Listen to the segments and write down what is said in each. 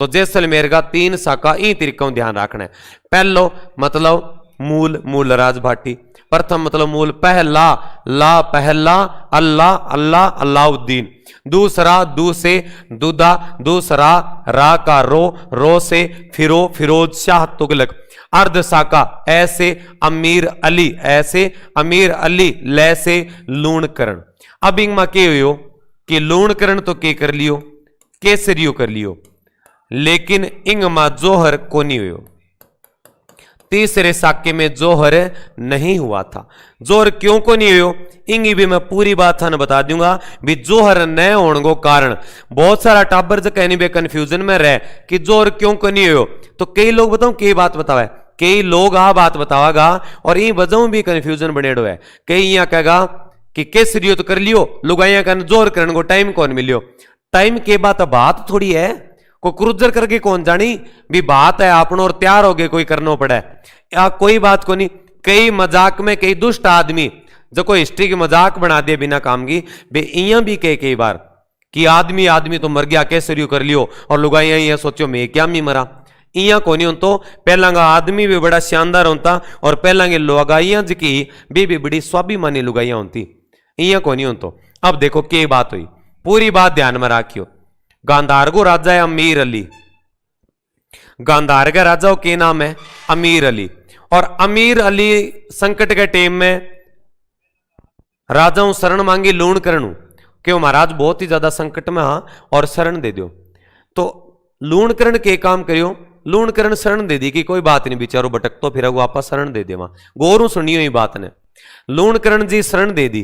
तो जैसलमेर का 3 शाखा इन तरीकों ध्यान रखना है। पहलो मतलब मूल, मूल राज भाटी। प्रथम मतलब मूल पहला, ला पहला, अल्लाह अल्लाह अल्लाउद्दीन। दूसरा दू से दूदा, दूसरा रा का रो, रो से फिरोज शाह तुगलक। अर्ध शाखा ऐसे अमीर अली, ऐसे अमीर अली, ले से लूणकरण। अब इंगमा के हो कि लूणकरण तो के कर लियो, केसरियो कर लियो, लेकिन इंगमा जोहर को नहीं हो। तीसरे साक्य में जोहर नहीं हुआ था। जोहर क्यों को नहीं हो, इंगी भी मैं पूरी बात थाने बता दूंगा। भी जोहर न होने को कारण बहुत सारा टाबर जो कहनी बे कंफ्यूजन में रहे कि जोहर क्यों को नहीं हो। तो कई लोग बताओ कई बात बतावा, कई लोग आ बात बतावागा और इन वजहों भी कंफ्यूजन बनेड़ो है। कई यहाँ कहेगा कि केसरियो तो कर लियो, लुगाइया का जोहर करने को टाइम कौन मिलियो। टाइम के बात थोड़ी है, को क्रूजर करके कौन जानी भी बात है आपनो और तैयार हो गए कोई करना पड़े या कोई बात को नहीं। कई मजाक में कई दुष्ट आदमी जो कोई हिस्ट्री की मजाक बना दिए बिना काम की, बे इया भी कई बार कि आदमी तो मर गया केसरियो कर लियो और लुगाइया ये सोचो मैं क्या मी मरा। इया को नहीं तो पहला का आदमी भी बड़ा शानदार होता और पहला के लुगाइया की भी बड़ी स्वाभिमानी लुगाइया होती। इया को नहीं तो अब देखो के बात हुई, पूरी बात ध्यान में रखियो। गांधार को राजा है अमीर अली। गांधार का राजा के नाम है अमीर अली। और अमीर अली संकट के टाइम में राजाओं शरण मांगी लूणकरण क्यों महाराज बहुत ही ज्यादा संकट में हाँ और शरण दे दो। तो लूणकरण के काम करियो, लूणकरण शरण दे दी कि कोई बात नहीं बेचारो भटक तो फिर वापस शरण दे दे। वहां गौरू सुनियो ये बात ने, लूणकरण जी शरण दे दी।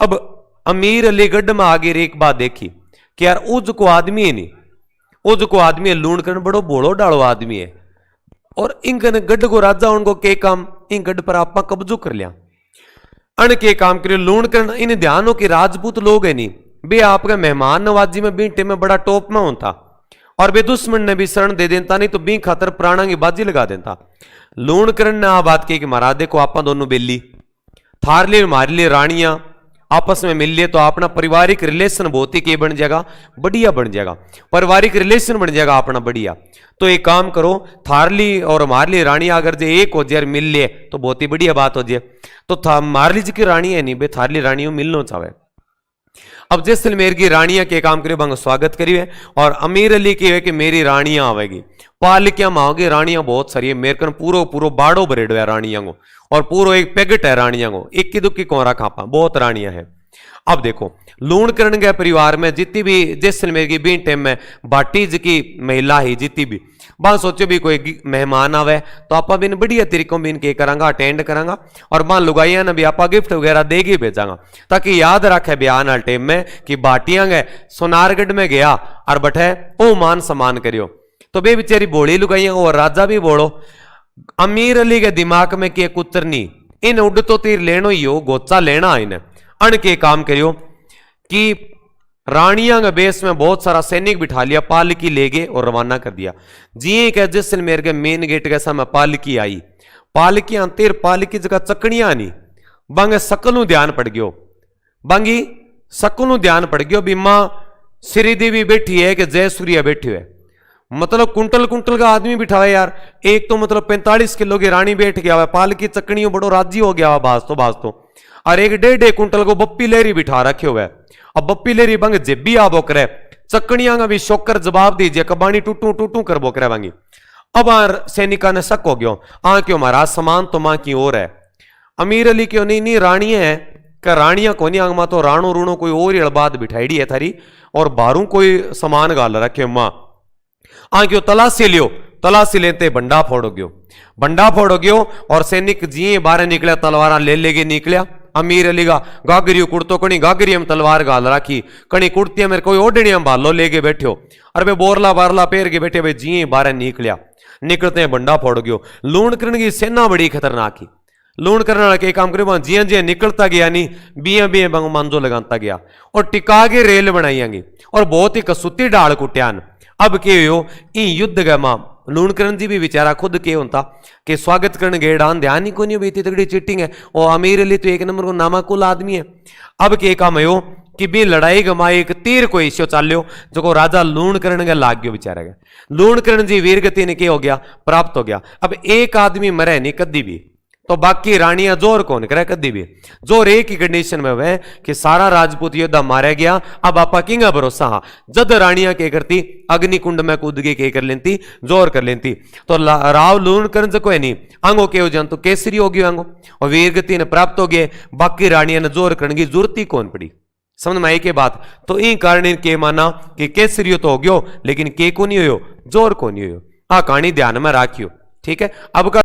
अब अमीर अली गढ़ में आगे एक बात देखी कि यार उज को आदमी है नहीं, उज को आदमी है लूणकरण बड़ो बोलो डालो आदमी है और इनकन गढ़ को राजा उनको के काम इन गढ़ पर आपा कब्जो कर लिया। अन के काम करियो लूणकरण इन ध्यान हो कि राजपूत लोग है नहीं बे आपका मेहमान नवाजी में बींटे में बड़ा टॉप में होता और बे दुश्मन ने भी शरण दे देता नहीं तो बी खातर प्राणा की बाजी लगा देता। लूणकरण ने आ बात की कि महाराज देखो आपा दोनों बेली थार लिए हमारे लिए रानियां आपस में मिल लिए तो अपना पारिवारिक रिलेशन बहुत ही के बन जाएगा, बढ़िया बन जाएगा, पारिवारिक रिलेशन बन जाएगा अपना बढ़िया। तो एक काम करो थारली और हमारली रानी अगर जो एक हो जाए मिल लिए तो बहुत ही बढ़िया बात हो जाए। तो मारली जी की रानी है नहीं बे थारली रानियों मिलना चाहे। अब जैसलमेर की रानियां के काम करियो बंग स्वागत करिए और अमीर अली की है कि मेरी रानियां आवेगी पालकियां माओगे रानियां बहुत सारी है मेरे कन पूरो बाड़ो भरेडो है रानियां को और पूरो एक पैकेट है रानियां को इक्की दुक्की कोरा खापा बहुत रानियां है। अब देखो लूणकरण के परिवार में जितनी भी जैसलमेर की बीन टाइम में बाटीज की महिला ही जितनी भी बात सोचो भी कोई मेहमान आवे तो आपा भी बढ़िया तरीकों भी इनके करांगा अटेंड करांगा और बां लुगाइया ने भी आपा गिफ्ट वगैरह देगी भेजांगा ताकि याद रखे बयान वाले टाइम में कि बाटियां गए सोनारगढ़ में गया और बैठे ओ मान सम्मान करियो। तो बे बेचारी बोली लुगाइया और राजा भी बोलो अमीर अली के दिमाग में के कुतरनी इन उड तो तीर लेनो ही हो गोचा लेना इन्हें अन के काम करियो कि रानियां के बेस में बहुत सारा सैनिक बिठा लिया पालकी ले गए और रवाना कर दिया। जी के जैसलमेर के मेन गेट के समय पालकी आई पालकी अंतिर पालकी जगह चकड़ियां नहीं बंग सकलू ध्यान पड़ गयो बंगी सकलू ध्यान पड़ गयो बीमा श्रीदेवी बैठी है कि जय सूर्या बैठी है मतलब कुंटल कुंटल का आदमी बिठा है यार। एक तो मतलब 45 किलो की रानी बैठ गया हुआ पालकी चकड़ियों बड़ो राजी हो गया हुआ बाज तो और एक 1.5 कुंटल को बप्पी लेरी बिठा रखे हुए। अब बप्पी लेरी बंग जेबी आ बोकरे चकड़ियां का भी शोकर जवाब दीजिए कबानी टूटू कर बोकरे बंगी। अब सैनिका ने शक हो गयो क्यों महाराज समान तो मां की ओर है। अमीर अली क्यों नहीं रानियां है क्या रानियां को नहीं मां तो राणो रूणो कोई और अड़बाद बिठाई है थारी और बारू कोई समान गाल रखे मां क्यों तलाशी लेते बंडा फोड़ गयो और सैनिक जी बाहर निकला तलवार ले लेके निकलिया। अमीर अली का गागरियो कुर्तो कणी गागरी में तलवार गाल रखी कणी कुर्तियां मेरे कोई ओढ़निया भालो लेके बैठो और वे बोरला बारला पेर के बैठे भाई जी बाहर निकलिया निकलते बंडा फोड़ गयो। लूणकरण की सेना बड़ी खतरनाक ही लूणकरण वाला के काम करे जिया जिया निकलता गया नहीं बिया बंग मांजो लगाता गया और टिका के रेल बनाई और बहुत ही कसूती डाल कुट्यान। अब के हो युद्ध का मां लूणकरण जी भी बेचारा खुद के होता कि स्वागत करने गेड़ान ध्यान ही को नहीं बेती तगड़ी चीटिंग है और अमीर अली तो एक नंबर को नामाकुल आदमी है। अब के काम हो कि भी लड़ाई गमाई एक तीर को हिस्सो चाल्यो जो राजा लूणकरण के लाग गयो बेचारा गया। लूणकरण जी वीर गति ने क्या हो गया, प्राप्त हो गया। अब एक आदमी मरे नहीं कदी भी, तो बाकी रानियां जोर कौन करे कदी भी। जोर एक ही कंडीशन में वह कि सारा राजपूत योद्धा मारा गया, अब आपा किंगा भरोसा। हाँ, जद रानियां के करती अग्निकुंड में कूद के के कर लेती, जोर कर लेती। तो राव लूणकरण से कोई नहीं आंगो के हो जान तो केसरी हो गयो आंगो, और वीर गति ने प्राप्त हो गए। बाकी रानियां ने जोर करने की जरूरत ही कौन पड़ी, समझ में आई के बात। तो इन कारण के माना कि केसरियो तो हो गयो, लेकिन के को नहीं हो, जोर को नहीं हो। आ कहानी ध्यान में राखियो, ठीक है। अब का